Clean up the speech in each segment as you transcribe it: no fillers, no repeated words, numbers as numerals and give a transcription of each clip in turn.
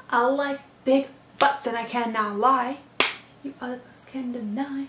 I like big butts and I cannot lie. You other folks can deny.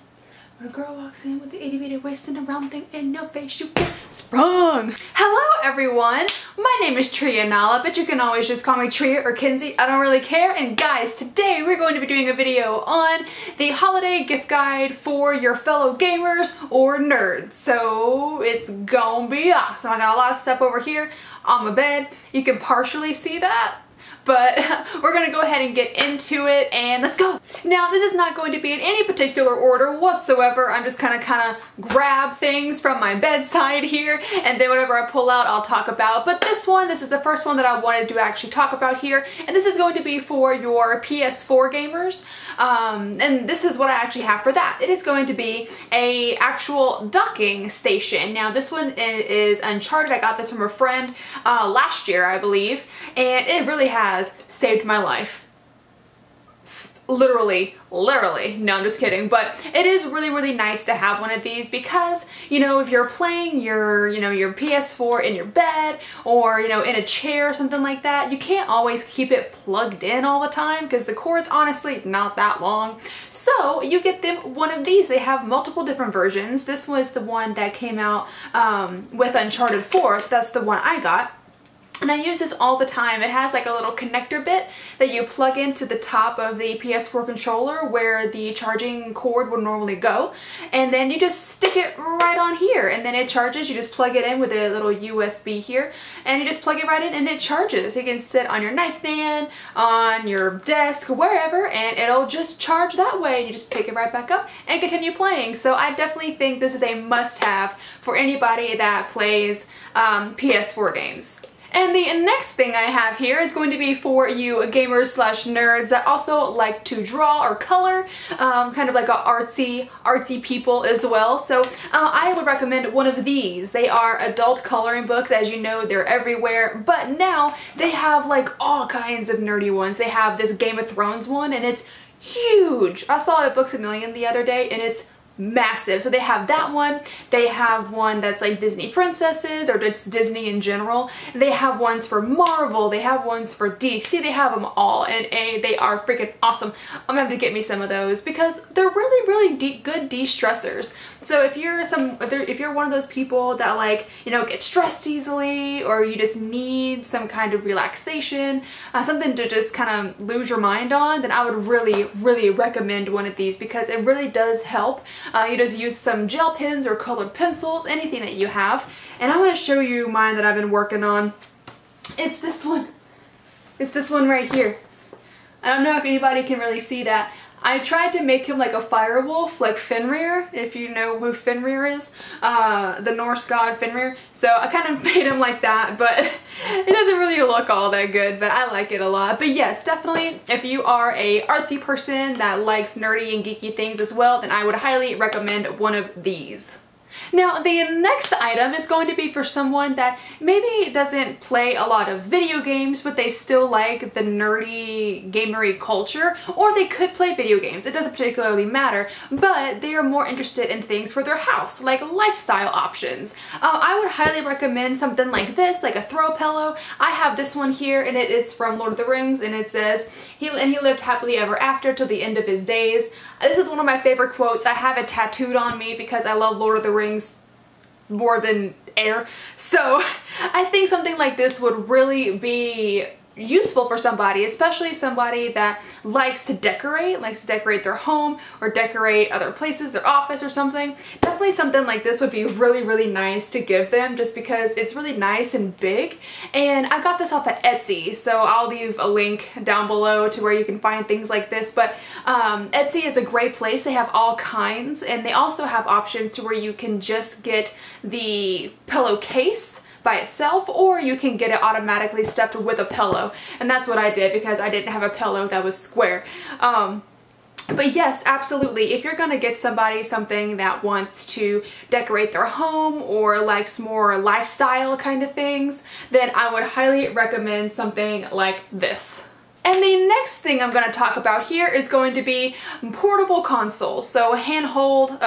When a girl walks in with the itty bitty waist and a round thing in your face, you get sprung. Hello everyone, my name is Trianala, but you can always just call me Tria or Kinsey, I don't really care. And guys, today we're going to be doing a video on the holiday gift guide for your fellow gamers or nerds. So it's gonna be awesome. I got a lot of stuff over here on my bed. You can partially see that, but we're gonna go ahead and get into it and let's go. Now this is not going to be in any particular order whatsoever. I'm just gonna grab things from my bedside here and then whatever I pull out I'll talk about. But this is the first one that I wanted to actually talk about here, and this is going to be for your PS4 gamers. And this is what I actually have for that. It is going to be a actual docking station. Now this one is Uncharted. I got this from a friend last year, I believe, and it really has saved my life. Literally. No, I'm just kidding. But it is really nice to have one of these because, you know, if you're playing your PS4 in your bed or, you know, in a chair or something like that, you can't always keep it plugged in all the time because the cord's honestly not that long. So you get them one of these. They have multiple different versions. This was the one that came out with Uncharted 4, so that's the one I got. And I use this all the time. It has like a little connector bit that you plug into the top of the PS4 controller where the charging cord would normally go. And then you just stick it right on here and then it charges. You just plug it in with a little USB here and you just plug it right in and it charges. You can sit on your nightstand, on your desk, wherever, and it'll just charge that way. You just pick it right back up and continue playing. So I definitely think this is a must-have for anybody that plays PS4 games. And the next thing I have here is going to be for you gamers slash nerds that also like to draw or color, kind of like a artsy people as well. So I would recommend one of these. They are adult coloring books. As you know, they're everywhere, but now they have like all kinds of nerdy ones. They have this Game of Thrones one and it's huge. I saw it at Books A Million the other day and it's massive. So they have that one. They have one that's like Disney princesses or just Disney in general. They have ones for Marvel. They have ones for DC. They have them all and they are freaking awesome. I'm gonna have to get me some of those because they're really good de-stressors. So if you're one of those people that like, you know, get stressed easily or you just need some kind of relaxation, something to just kind of lose your mind on, then I would really recommend one of these because it really does help. You just use some gel pens or colored pencils, anything that you have. And I want to show you mine that I've been working on. It's this one. It's this one right here. I don't know if anybody can really see that. I tried to make him like a fire wolf, like Fenrir, if you know who Fenrir is, the Norse god Fenrir. So I kind of made him like that, but it doesn't really look all that good, but I like it a lot. But yes, definitely, if you are a artsy person that likes nerdy and geeky things as well, then I would highly recommend one of these. Now the next item is going to be for someone that maybe doesn't play a lot of video games but they still like the nerdy gamery culture, or they could play video games, it doesn't particularly matter, but they are more interested in things for their house, like lifestyle options. I would highly recommend something like this, like a throw pillow. I have this one here and it is from Lord of the Rings and it says, he lived happily ever after till the end of his days. This is one of my favorite quotes. I have it tattooed on me because I love Lord of the Rings more than air. So I think something like this would really be useful for somebody, especially somebody that likes to decorate their home or decorate other places, their office or something. Definitely something like this would be really nice to give them just because it's really nice and big. And I got this off at Etsy, so I'll leave a link down below to where you can find things like this. But Etsy is a great place. They have all kinds, and they also have options to where you can just get the pillowcase by itself, or you can get it automatically stuffed with a pillow, and that's what I did because I didn't have a pillow that was square. But yes, absolutely, if you're gonna get somebody something that wants to decorate their home or likes more lifestyle kind of things, then I would highly recommend something like this. And the next thing I'm going to talk about here is going to be portable consoles. So handheld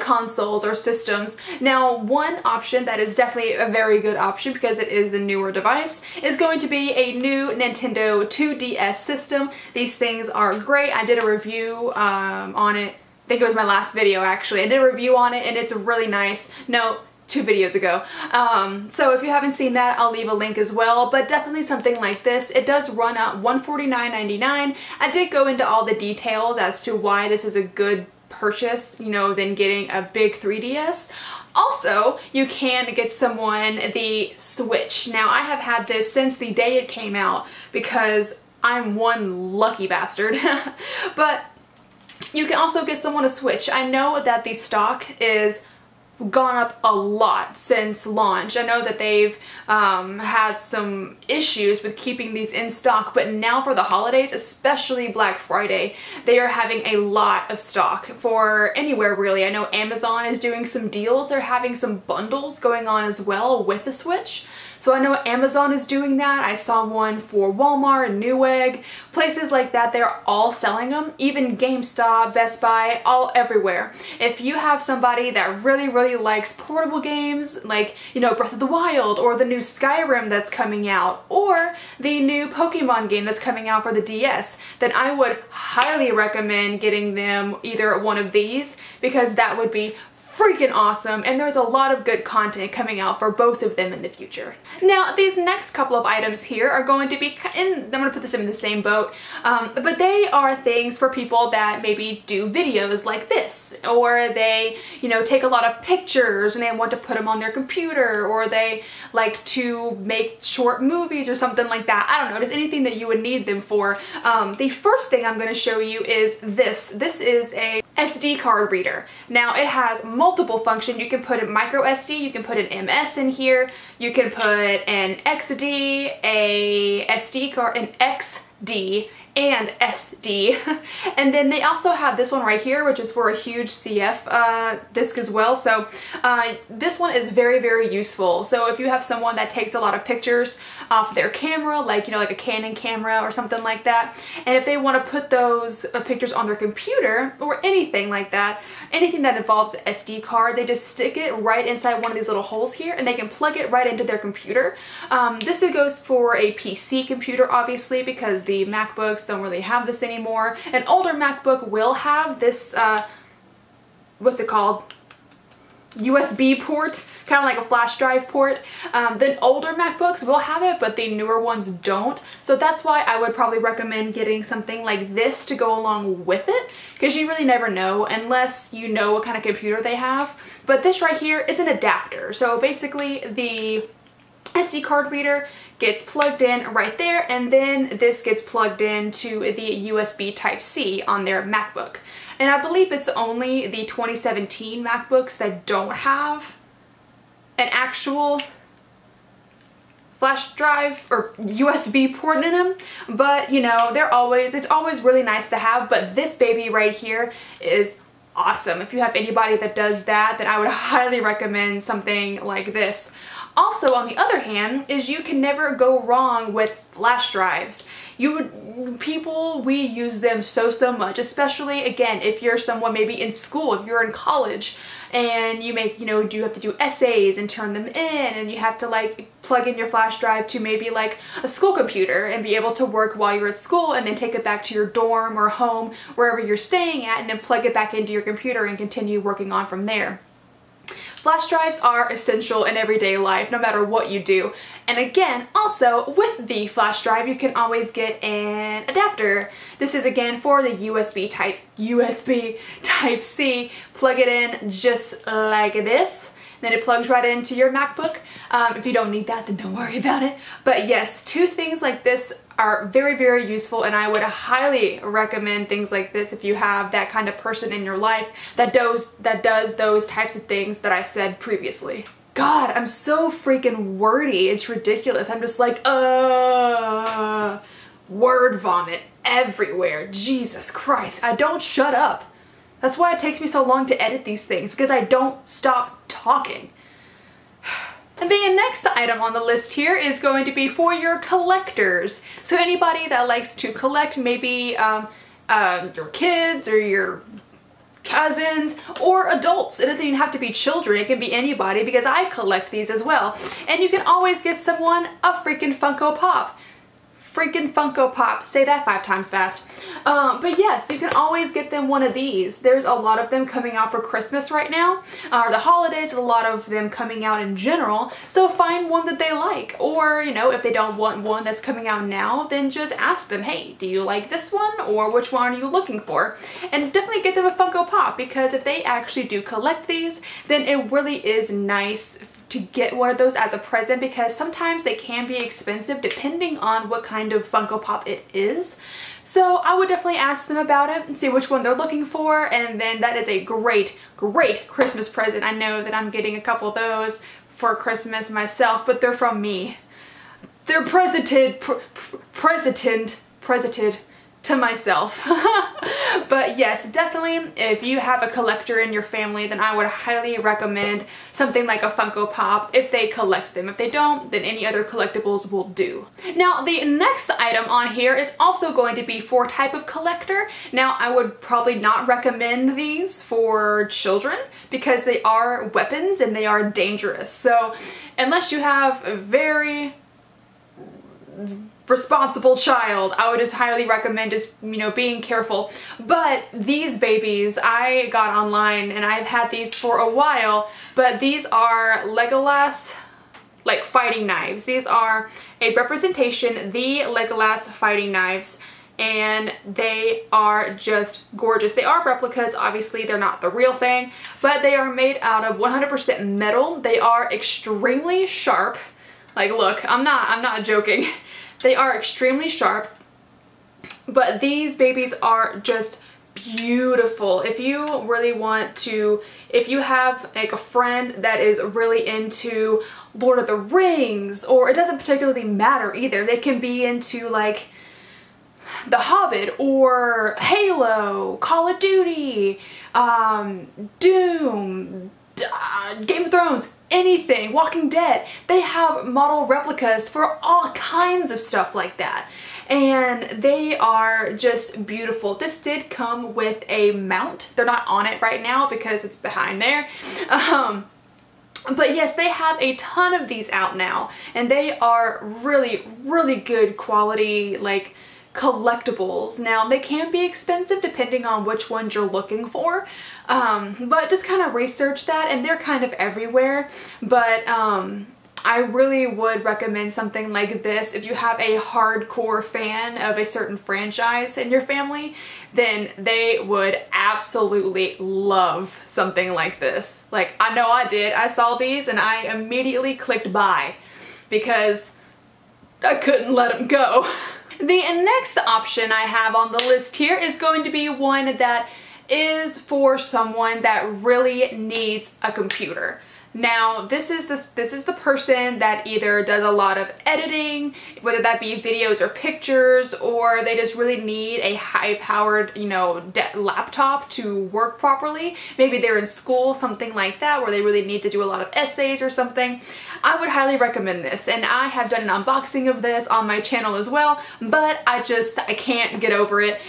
consoles or systems. Now, one option that is definitely a very good option because it is the newer device is going to be a new Nintendo 2DS system. These things are great. I did a review on it. I think it was my last video actually. I did a review on it and it's really nice. No, 2 videos ago. So if you haven't seen that, I'll leave a link as well, but definitely something like this. It does run at $149.99. I did go into all the details as to why this is a good purchase, you know, than getting a big 3DS. Also, you can get someone the Switch. Now, I have had this since the day it came out because I'm one lucky bastard, but you can also get someone a Switch. I know that the stock is gone up a lot since launch. I know that they've had some issues with keeping these in stock, but now for the holidays, especially Black Friday, they are having a lot of stock for anywhere really. I know Amazon is doing some deals. They're having some bundles going on as well with the Switch. So I know Amazon is doing that. I saw one for Walmart, Newegg, places like that. They're all selling them. Even GameStop, Best Buy, all everywhere. If you have somebody that really likes portable games, like, you know, Breath of the Wild, or the new Skyrim that's coming out, or the new Pokemon game that's coming out for the DS, then I would highly recommend getting them either one of these, because that would be freaking awesome, and there's a lot of good content coming out for both of them in the future. Now, these next couple of items here are going to be, I'm going to put this in the same boat, but they are things for people that maybe do videos like this, or they, you know, take a lot of pictures and they want to put them on their computer, or they like to make short movies or something like that. I don't know, just anything that you would need them for. The first thing I'm going to show you is this. This is a SD card reader. Now, it has multiple functions. You can put a micro SD, you can put an MS in here, you can put an XD, a SD card, an XD, and SD. And then they also have this one right here, which is for a huge CF disc as well. So this one is very useful. So if you have someone that takes a lot of pictures off their camera, like, you know, like a Canon camera or something like that, and if they want to put those pictures on their computer or anything like that, anything that involves an SD card, they just stick it right inside one of these little holes here and they can plug it right into their computer. This goes for a PC computer, obviously, because the MacBooks don't really have this anymore. An older MacBook will have this, what's it called? USB port, kind of like a flash drive port. The older MacBooks will have it, but the newer ones don't. So that's why I would probably recommend getting something like this to go along with it, because you really never know unless you know what kind of computer they have. But this right here is an adapter. So basically the SD card reader gets plugged in right there, and then this gets plugged into the USB Type-C on their MacBook. And I believe it's only the 2017 MacBooks that don't have an actual flash drive or USB port in them, but you know, it's always really nice to have. But this baby right here is awesome. If you have anybody that does that, then I would highly recommend something like this. Also, on the other hand, is you can never go wrong with flash drives. We use them so much, especially again, if you're someone maybe in school, if you're in college and you have to do essays and turn them in, and you have to like plug in your flash drive to maybe like a school computer and be able to work while you're at school, and then take it back to your dorm or home, wherever you're staying at, and then plug it back into your computer and continue working on from there. Flash drives are essential in everyday life, no matter what you do. And again, also with the flash drive, you can always get an adapter. This is again for the USB Type-C. Plug it in just like this. Then it plugs right into your MacBook. If you don't need that, then don't worry about it. But yes, two things like this are very useful, and I would highly recommend things like this if you have that kind of person in your life that does those types of things that I said previously. God, I'm so freaking wordy. It's ridiculous. I'm just like, word vomit everywhere. Jesus Christ, I don't shut up. That's why it takes me so long to edit these things, because I don't stop talking. And the next item on the list here is going to be for your collectors. So anybody that likes to collect, maybe your kids or your cousins or adults. It doesn't even have to be children, it can be anybody, because I collect these as well. And you can always get someone a freaking Funko Pop. Freaking Funko Pop. Say that 5 times fast. But yes, you can always get them one of these. There's a lot of them coming out for Christmas right now. The holidays, a lot of them coming out in general. So find one that they like. Or, you know, if they don't want one that's coming out now, then just ask them, hey, do you like this one? Or which one are you looking for? And definitely get them a Funko Pop, because if they actually do collect these, then it really is nice to get one of those as a present, because sometimes they can be expensive depending on what kind of Funko Pop it is. So I would definitely ask them about it and see which one they're looking for, and then that is a great, great Christmas present. I know that I'm getting a couple of those for Christmas myself, but they're from me. They're presented to myself. But yes, definitely if you have a collector in your family, then I would highly recommend something like a Funko Pop if they collect them. If they don't, then any other collectibles will do. Now the next item on here is also going to be for type of collector. Now I would probably not recommend these for children because they are weapons and they are dangerous. So unless you have a very responsible child, I would just highly recommend just, you know, being careful. But these babies I got online and I've had these for a while, but these are Legolas like fighting knives. These are a representation, the Legolas fighting knives, and they are just gorgeous. They are replicas, obviously they're not the real thing, but they are made out of 100% metal. They are extremely sharp. Like look, I'm not joking. They are extremely sharp, but these babies are just beautiful. If you really want to, if you have like a friend that is really into Lord of the Rings, or it doesn't particularly matter either, they can be into like The Hobbit or Halo, Call of Duty, Doom, Game of Thrones, anything, Walking Dead. They have model replicas for all kinds of stuff like that, and they are just beautiful. This did come with a mount. They're not on it right now because it's behind there. But yes, they have a ton of these out now, and they are really, really good quality, like collectibles. Now they can be expensive depending on which ones you're looking for, but just kind of research that, and they're kind of everywhere. But I really would recommend something like this. If you have a hardcore fan of a certain franchise in your family, then they would absolutely love something like this. Like I know I did. I saw these and I immediately clicked buy because I couldn't let them go. The next option I have on the list here is going to be one that is for someone that really needs a computer. Now this is the person that either does a lot of editing, whether that be videos or pictures, or they just really need a high-powered, you know, laptop to work properly. Maybe they're in school, something like that, where they really need to do a lot of essays or something. I would highly recommend this, and I have done an unboxing of this on my channel as well, but I can't get over it.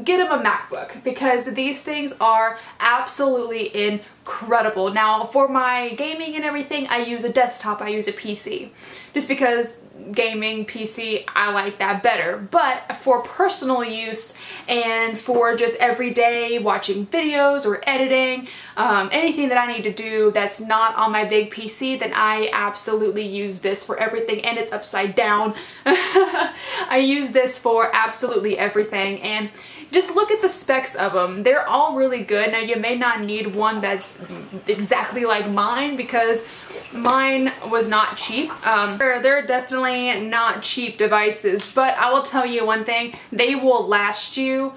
Get them a MacBook, because these things are absolutely incredible. Now for my gaming and everything, I use a desktop, I use a PC. Just because gaming, PC, I like that better. But for personal use and for just everyday watching videos or editing, anything that I need to do that's not on my big PC, then I absolutely use this for everything, and it's upside down. I use this for absolutely everything, and just look at the specs of them. They're all really good. Now you may not need one that's exactly like mine because mine was not cheap. They're definitely not cheap devices, but I will tell you one thing, they will last you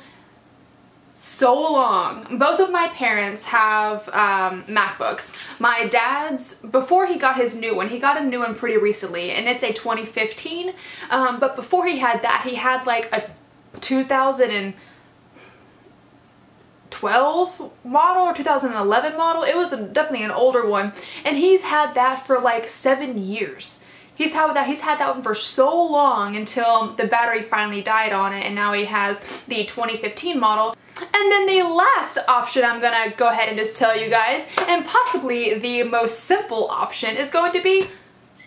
so long. Both of my parents have MacBooks. My dad's, before he got his new one, he got a new one pretty recently, and it's a 2015, but before he had that, he had like a 2012 2012 model or 2011 model. It was definitely an older one, and he's had that for like 7 years. He's had that one for so long until the battery finally died on it, and now he has the 2015 model. And then the last option I'm gonna go ahead and just tell you guys, and possibly the most simple option, is going to be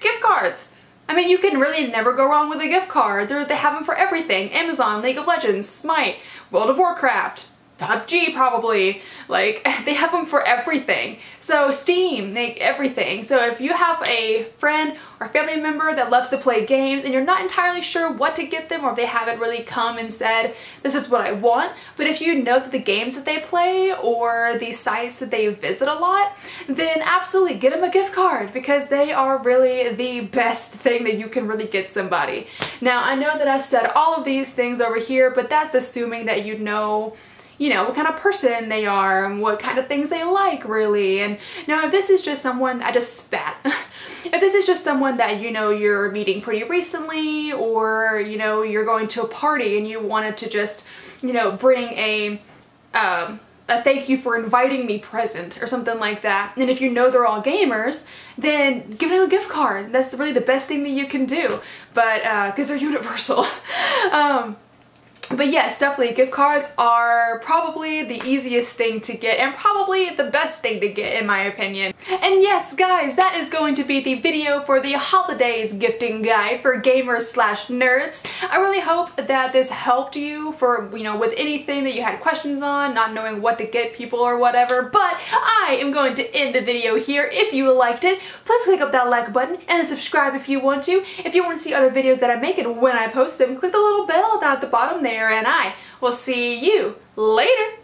gift cards. I mean, you can really never go wrong with a gift card. They have them for everything. Amazon, League of Legends, Smite, World of Warcraft, PUBG probably, like they have them for everything. So Steam, everything. So if you have a friend or family member that loves to play games and you're not entirely sure what to get them, or if they haven't really come and said, this is what I want, but if you know that the games that they play or the sites that they visit a lot, then absolutely get them a gift card, because they are really the best thing that you can really get somebody. Now, I know that I've said all of these things over here, but that's assuming that you know what kind of person they are and what kind of things they like, really. And now if this is just someone, I just spat. If this is just someone that you're meeting pretty recently, or you're going to a party and you wanted to just bring a thank you for inviting me present or something like that, and if you know they're all gamers, then give them a gift card. That's really the best thing that you can do, but because they're universal. But yes, definitely gift cards are probably the easiest thing to get, and probably the best thing to get in my opinion. And yes guys, that is going to be the video for the holidays gifting guide for gamers / nerds. I really hope that this helped you for, with anything that you had questions on, not knowing what to get people or whatever, but I am going to end the video here. If you liked it, please click up that like button and subscribe if you want to. If you want to see other videos that I make and when I post them, click the little bell down at the bottom there, and I will see you later.